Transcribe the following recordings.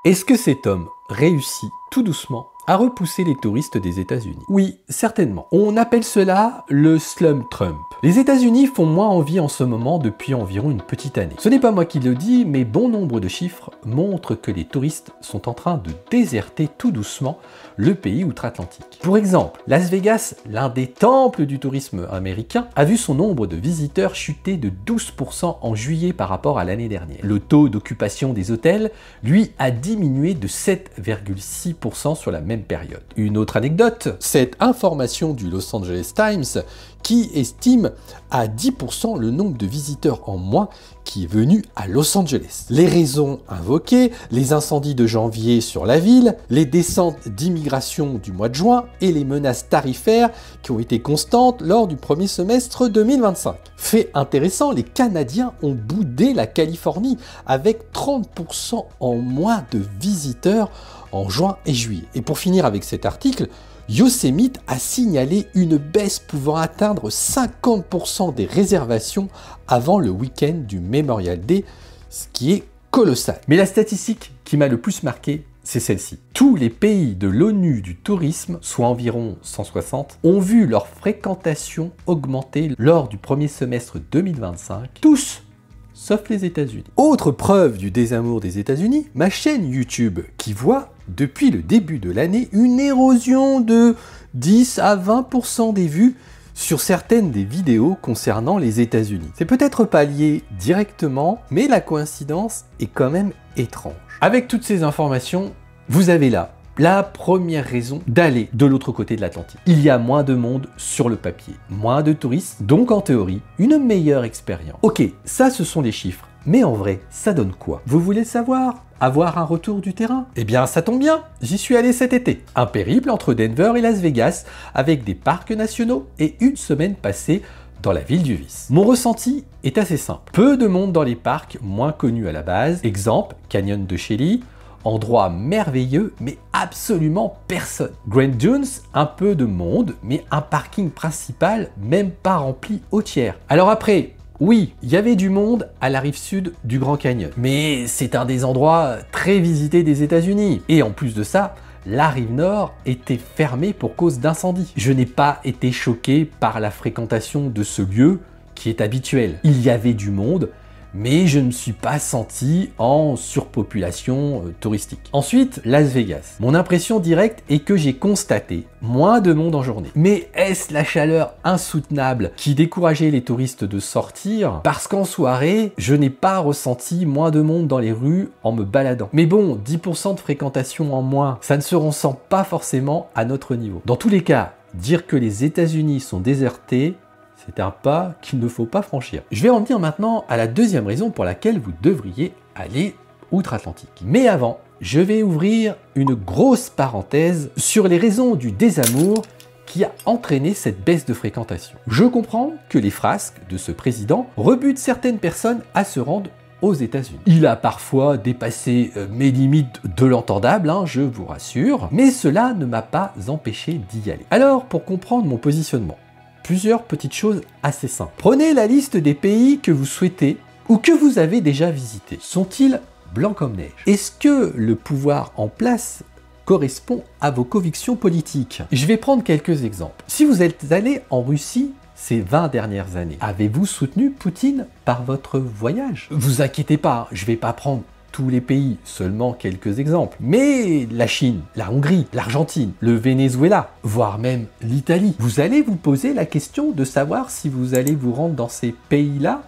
Est-ce que cet homme réussit tout doucement à repousser les touristes des États-Unis? Oui, certainement. On appelle cela le slum Trump. Les États-Unis font moins envie en ce moment depuis environ une petite année. Ce n'est pas moi qui le dis, mais bon nombre de chiffres montrent que les touristes sont en train de déserter tout doucement le pays outre-Atlantique. Pour exemple, Las Vegas, l'un des temples du tourisme américain, a vu son nombre de visiteurs chuter de 12% en juillet par rapport à l'année dernière. Le taux d'occupation des hôtels, lui, a diminué de 7,6% sur la même période. Une autre anecdote, cette information du Los Angeles Times qui estime à 10% le nombre de visiteurs en moins qui est venu à Los Angeles. Les raisons invoquées, les incendies de janvier sur la ville, les descentes d'immigration du mois de juin et les menaces tarifaires qui ont été constantes lors du premier semestre 2025. Fait intéressant, les Canadiens ont boudé la Californie avec 30% en moins de visiteurs en juin et juillet. Et pour finir avec cet article, Yosemite a signalé une baisse pouvant atteindre 50% des réservations avant le week-end du Memorial Day, ce qui est colossal. Mais la statistique qui m'a le plus marqué, c'est celle-ci. Tous les pays de l'ONU du tourisme, soit environ 160, ont vu leur fréquentation augmenter lors du premier semestre 2025, tous sauf les États-Unis. Autre preuve du désamour des États-Unis, ma chaîne YouTube qui voit depuis le début de l'année une érosion de 10 à 20% des vues sur certaines des vidéos concernant les États-Unis. C'est peut-être pas lié directement, mais la coïncidence est quand même étrange. Avec toutes ces informations, vous avez là la première raison d'aller de l'autre côté de l'Atlantique. Il y a moins de monde sur le papier, moins de touristes, donc en théorie, une meilleure expérience. Ok, ça ce sont les chiffres, mais en vrai, ça donne quoi? Vous voulez le savoir? Avoir un retour du terrain? Eh bien, ça tombe bien, j'y suis allé cet été. Un périple entre Denver et Las Vegas, avec des parcs nationaux et une semaine passée dans la ville du vice. Mon ressenti est assez simple. Peu de monde dans les parcs moins connus à la base, exemple, Canyon de Shelly, endroit merveilleux, mais absolument personne. Grand Dunes, un peu de monde, mais un parking principal même pas rempli au tiers. Alors après, oui, il y avait du monde à la rive sud du Grand Canyon, mais c'est un des endroits très visités des États-Unis. Et en plus de ça, la rive nord était fermée pour cause d'incendie. Je n'ai pas été choqué par la fréquentation de ce lieu qui est habituel. Il y avait du monde, mais je ne me suis pas senti en surpopulation touristique. Ensuite, Las Vegas. Mon impression directe est que j'ai constaté moins de monde en journée. Mais est-ce la chaleur insoutenable qui décourageait les touristes de sortir? Parce qu'en soirée, je n'ai pas ressenti moins de monde dans les rues en me baladant. Mais bon, 10% de fréquentation en moins, ça ne se ressent pas forcément à notre niveau. Dans tous les cas, dire que les États-Unis sont désertés, c'est un pas qu'il ne faut pas franchir. Je vais en venir maintenant à la deuxième raison pour laquelle vous devriez aller outre-Atlantique. Mais avant, je vais ouvrir une grosse parenthèse sur les raisons du désamour qui a entraîné cette baisse de fréquentation. Je comprends que les frasques de ce président rebutent certaines personnes à se rendre aux États-Unis. Il a parfois dépassé mes limites de l'entendable, je vous rassure, mais cela ne m'a pas empêché d'y aller. Alors, pour comprendre mon positionnement, plusieurs petites choses assez simples. Prenez la liste des pays que vous souhaitez ou que vous avez déjà visités. Sont-ils blancs comme neige? Est-ce que le pouvoir en place correspond à vos convictions politiques? Je vais prendre quelques exemples. Si vous êtes allé en Russie ces 20 dernières années, avez-vous soutenu Poutine par votre voyage? Vous inquiétez pas, je ne vais pas prendre tous les pays, seulement quelques exemples. Mais la Chine, la Hongrie, l'Argentine, le Venezuela, voire même l'Italie. Vous allez vous poser la question de savoir si vous allez vous rendre dans ces pays-là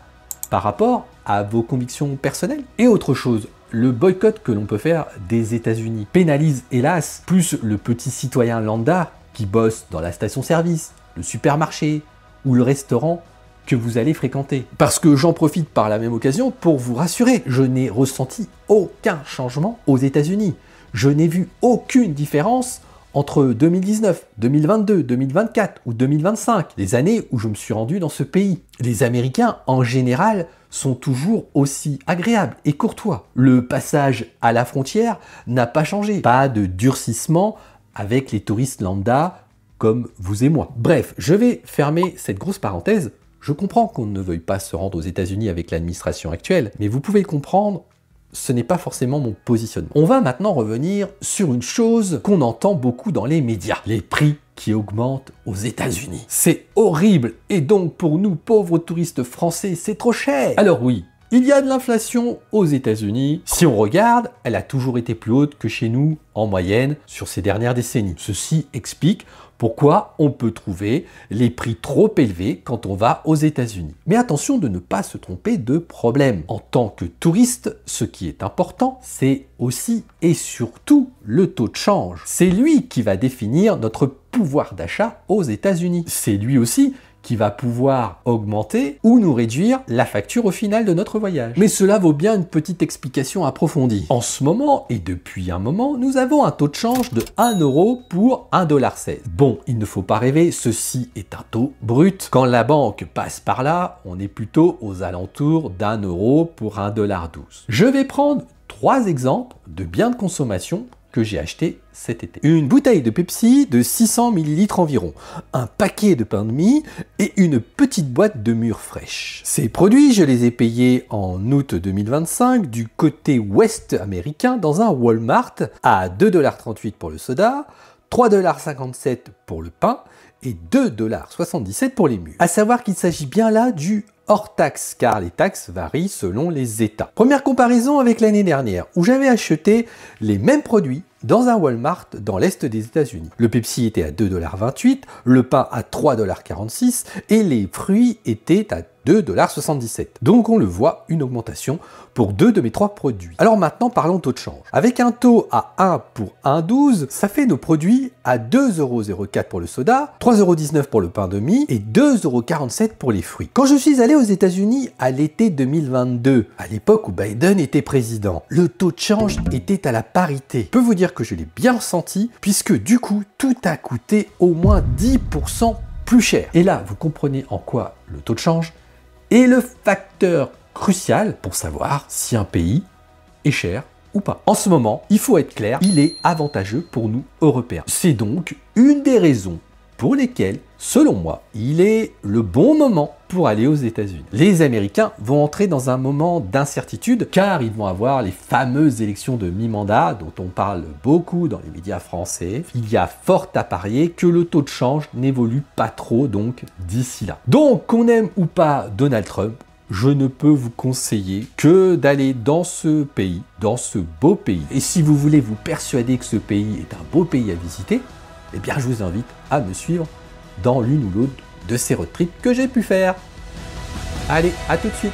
par rapport à vos convictions personnelles. Et autre chose, le boycott que l'on peut faire des États-Unis pénalise hélas plus le petit citoyen lambda qui bosse dans la station-service, le supermarché ou le restaurant que vous allez fréquenter. Parce que j'en profite par la même occasion pour vous rassurer, je n'ai ressenti aucun changement aux États-Unis. Je n'ai vu aucune différence entre 2019, 2022, 2024 ou 2025, les années où je me suis rendu dans ce pays. Les Américains, en général, sont toujours aussi agréables et courtois. Le passage à la frontière n'a pas changé. Pas de durcissement avec les touristes lambda comme vous et moi. Bref, je vais fermer cette grosse parenthèse. Je comprends qu'on ne veuille pas se rendre aux États-Unis avec l'administration actuelle, mais vous pouvez comprendre ce n'est pas forcément mon positionnement. On va maintenant revenir sur une chose qu'on entend beaucoup dans les médias, les prix qui augmentent aux États-Unis. C'est horrible, et donc pour nous pauvres touristes français, c'est trop cher. Alors oui, il y a de l'inflation aux États-Unis. Si on regarde, elle a toujours été plus haute que chez nous en moyenne sur ces dernières décennies. Ceci explique pourquoi on peut trouver les prix trop élevés quand on va aux États-Unis. Mais attention de ne pas se tromper de problème. En tant que touriste, ce qui est important, c'est aussi et surtout le taux de change. C'est lui qui va définir notre pouvoir d'achat aux États-Unis. C'est lui aussi qui va pouvoir augmenter ou nous réduire la facture au final de notre voyage. Mais cela vaut bien une petite explication approfondie. En ce moment, et depuis un moment, nous avons un taux de change de 1 euro pour 1,16 $. Bon, il ne faut pas rêver, ceci est un taux brut. Quand la banque passe par là, on est plutôt aux alentours d'1 euro pour 1,12 $. Je vais prendre 3 exemples de biens de consommation que j'ai acheté cet été. Une bouteille de Pepsi de 600 ml environ, un paquet de pain de mie et une petite boîte de mûres fraîches. Ces produits, je les ai payés en août 2025 du côté ouest américain dans un Walmart à 2,38 $ pour le soda, 3,57 $ pour le pain et 2,77 $ pour les mûres. À savoir qu'il s'agit bien là du hors taxe, car les taxes varient selon les États. Première comparaison avec l'année dernière, où j'avais acheté les mêmes produits dans un Walmart dans l'Est des États-Unis. Le Pepsi était à 2,28 $, le pain à 3,46 $ et les fruits étaient à 2,77 $. Donc on le voit, une augmentation pour 2 de mes 3 produits. Alors maintenant parlons taux de change. Avec un taux à 1 pour 1,12 $, ça fait nos produits à 2,04 € pour le soda, 3,19 € pour le pain de mie et 2,47 € pour les fruits. Quand je suis allé aux États-Unis à l'été 2022, à l'époque où Biden était président, le taux de change était à la parité. Je peux vous dire que je l'ai bien ressenti, puisque du coup, tout a coûté au moins 10% plus cher. Et là, vous comprenez en quoi le taux de change est le facteur crucial pour savoir si un pays est cher ou pas. En ce moment, il faut être clair, il est avantageux pour nous Européens. C'est donc une des raisons pour lesquelles, selon moi, il est le bon moment pour aller aux États-Unis. Les Américains vont entrer dans un moment d'incertitude car ils vont avoir les fameuses élections de mi-mandat dont on parle beaucoup dans les médias français. Il y a fort à parier que le taux de change n'évolue pas trop donc d'ici là. Donc qu'on aime ou pas Donald Trump, je ne peux vous conseiller que d'aller dans ce pays, dans ce beau pays. Et si vous voulez vous persuader que ce pays est un beau pays à visiter, eh bien je vous invite à me suivre dans l'une ou l'autre de ces road trips que j'ai pu faire. Allez, à tout de suite!